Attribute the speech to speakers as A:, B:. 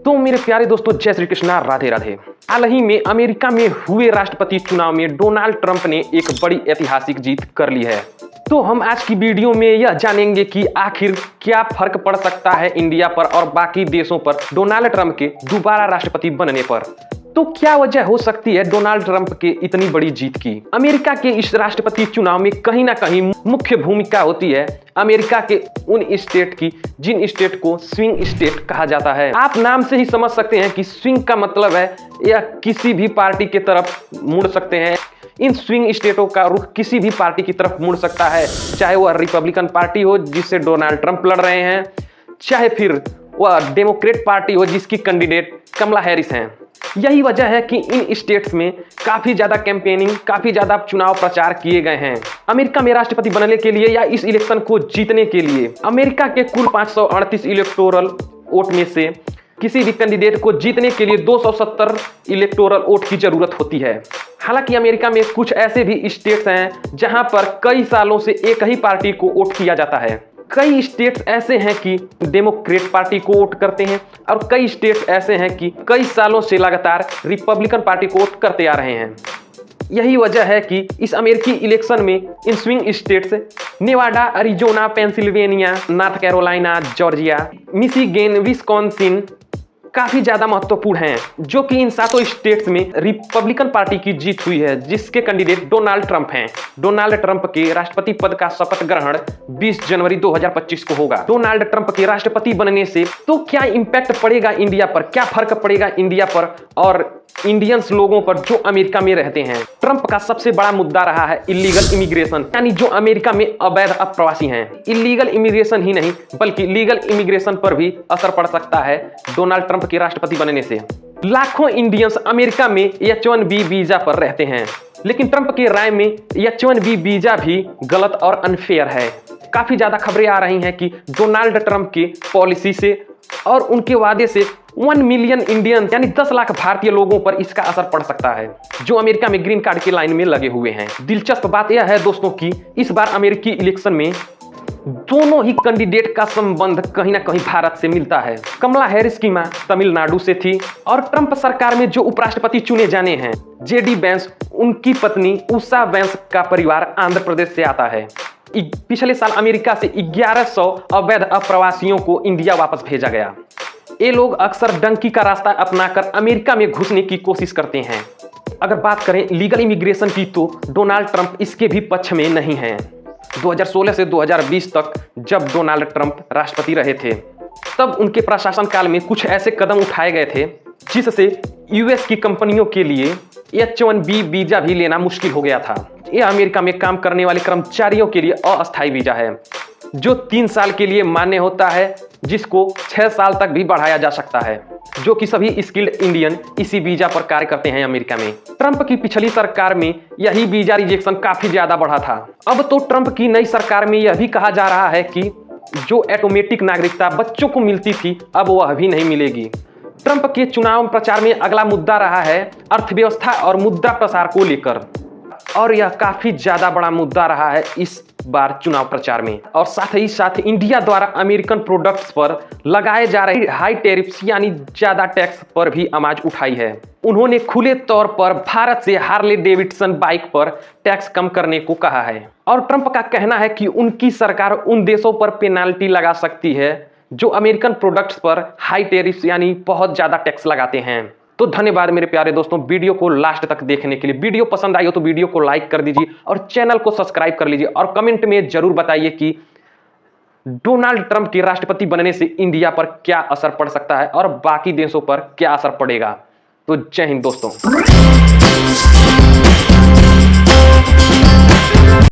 A: तो मेरे प्यारे दोस्तों, जय श्री कृष्णा, राधे राधे। हाल ही में अमेरिका में हुए राष्ट्रपति चुनाव में डोनाल्ड ट्रंप ने एक बड़ी ऐतिहासिक जीत कर ली है। तो हम आज की वीडियो में यह जानेंगे कि आखिर क्या फर्क पड़ सकता है इंडिया पर और बाकी देशों पर डोनाल्ड ट्रंप के दोबारा राष्ट्रपति बनने पर। तो क्या वजह हो सकती है डोनाल्ड ट्रंप के इतनी बड़ी जीत की। अमेरिका के इस राष्ट्रपति चुनाव में कहीं ना कहीं मुख्य भूमिका होती है अमेरिका के उन स्टेट की जिन स्टेट को स्विंग स्टेट कहा जाता है। आप नाम से ही समझ सकते हैं कि स्विंग का मतलब है यह किसी भी पार्टी की तरफ मुड़ सकते हैं। इन स्विंग स्टेटों का रुख किसी भी पार्टी की तरफ मुड़ सकता है, चाहे वह रिपब्लिकन पार्टी हो जिससे डोनाल्ड ट्रंप लड़ रहे हैं, चाहे फिर वह डेमोक्रेट पार्टी हो जिसकी कैंडिडेट कमला हैरिस हैं। यही वजह है कि इन स्टेट्स में काफी ज्यादा कैंपेनिंग, काफी ज्यादा चुनाव प्रचार किए गए हैं अमेरिका में राष्ट्रपति बनने के लिए या इस इलेक्शन को जीतने के लिए। अमेरिका के कुल 538 इलेक्टोरल वोट में से किसी भी कैंडिडेट को जीतने के लिए 270 इलेक्टोरल वोट की जरूरत होती है। हालांकि अमेरिका में कुछ ऐसे भी स्टेट्स हैं जहां पर कई सालों से एक ही पार्टी को वोट किया जाता है। कई स्टेट्स ऐसे हैं कि डेमोक्रेट पार्टी को वोट करते हैं और कई स्टेट्स ऐसे हैं कि कई सालों से लगातार रिपब्लिकन पार्टी को वोट करते आ रहे हैं। यही वजह है कि इस अमेरिकी इलेक्शन में in swing states Nevada, Arizona, Pennsylvania, north Carolina, Georgia, Michigan, Wisconsin काफी ज्यादा महत्वपूर्ण हैं, जो कि इन सातों स्टेट्स में रिपब्लिकन पार्टी की जीत हुई है जिसके कैंडिडेट डोनाल्ड ट्रंप हैं। डोनाल्ड ट्रंप के राष्ट्रपति पद का शपथ ग्रहण 20 जनवरी 2025 को होगा। डोनाल्ड ट्रंप के राष्ट्रपति बनने से तो क्या इंपैक्ट पड़ेगा इंडिया पर, क्या फर्क पड़ेगा इंडिया पर और इंडियंस लोगों पर जो अमेरिका में रहते हैं। ट्रंप का सबसे बड़ा मुद्दा रहा है इलीगल इमिग्रेशन, यानी जो अमेरिका में अवैध अप्रवासी हैं। इलीगल इमिग्रेशन ही नहीं बल्कि लीगल इमिग्रेशन पर भी असर पड़ सकता है डोनाल्ड ट्रंप के राष्ट्रपति बनने से। लाखों इंडियंस अमेरिका में H-1B वीजा पर रहते हैं, लेकिन ट्रंप के राय में H-1B वीजा भी गलत और अनफेयर है। काफी ज्यादा खबरें आ रही हैं कि डोनाल्ड ट्रंप की पॉलिसी से और उनके वादे से 1 मिलियन इंडियन यानी 10 लाख भारतीय लोगों पर इसका असर पड़ सकता है जो अमेरिका में ग्रीन कार्ड की लाइन में लगे हुए हैं। दिलचस्प बात यह है दोस्तों कि इस बार अमेरिकी इलेक्शन में दोनों ही कैंडिडेट का संबंध कहीं ना कहीं भारत से मिलता है। कमला हैरिस की मां तमिलनाडु से थी और ट्रंप सरकार में जो उपराष्ट्रपति चुने जाने हैं JD वैंस, उनकी पत्नी उषा वैंस का परिवार आंध्र प्रदेश से आता है। पिछले साल अमेरिका से 1100 अवैध अप्रवासियों को इंडिया वापस भेजा गया। ये लोग अक्सर डंकी का रास्ता अपनाकर अमेरिका में घुसने की कोशिश करते हैं। अगर बात करें लीगल इमिग्रेशन की तो डोनाल्ड ट्रंप इसके भी पक्ष में नहीं हैं। 2016 से 2020 तक जब डोनाल्ड ट्रंप राष्ट्रपति रहे थे तब उनके प्रशासन काल में कुछ ऐसे कदम उठाए गए थे जिससे US की कंपनियों के लिए H-1B वीजा भी लेना मुश्किल हो गया था। यह अमेरिका में काम करने वाले कर्मचारियों के लिए अस्थायी वीजा है जो 3 साल के लिए मान्य होता है, जिसको 6 साल तक भी बढ़ाया जा सकता है, जो कि सभी स्किल्ड इंडियन इसी वीजा पर कार्य करते हैं अमेरिका में। ट्रंप की पिछली सरकार में यही वीजा रिजेक्शन काफी ज्यादा बढ़ा था। अब तो ट्रंप की नई सरकार में यह भी कहा जा रहा है कि जो ऑटोमेटिक नागरिकता बच्चों को मिलती थी अब वह भी नहीं मिलेगी। ट्रंप के चुनाव प्रचार में अगला मुद्दा रहा है अर्थव्यवस्था और मुद्रा प्रसार को लेकर, और यह काफी ज्यादा बड़ा मुद्दा रहा है इस बार चुनाव प्रचार में। और साथ ही साथ इंडिया द्वारा अमेरिकन प्रोडक्ट्स पर लगाए जा रहे हाई टैरिफ्स यानी ज्यादा टैक्स पर भी आवाज उठाई है। उन्होंने खुले तौर पर भारत से हार्ले डेविडसन बाइक पर टैक्स कम करने को कहा है और ट्रंप का कहना है कि उनकी सरकार उन देशों पर पेनाल्टी लगा सकती है जो अमेरिकन प्रोडक्ट्स पर हाई टैरिफ्स यानी बहुत ज्यादा टैक्स लगाते हैं। तो धन्यवाद मेरे प्यारे दोस्तों वीडियो को लास्ट तक देखने के लिए। वीडियो पसंद आई हो तो वीडियो को लाइक कर दीजिए और चैनल को सब्सक्राइब कर लीजिए और कमेंट में जरूर बताइए कि डोनाल्ड ट्रंप के राष्ट्रपति बनने से इंडिया पर क्या असर पड़ सकता है और बाकी देशों पर क्या असर पड़ेगा। तो जय हिंद दोस्तों।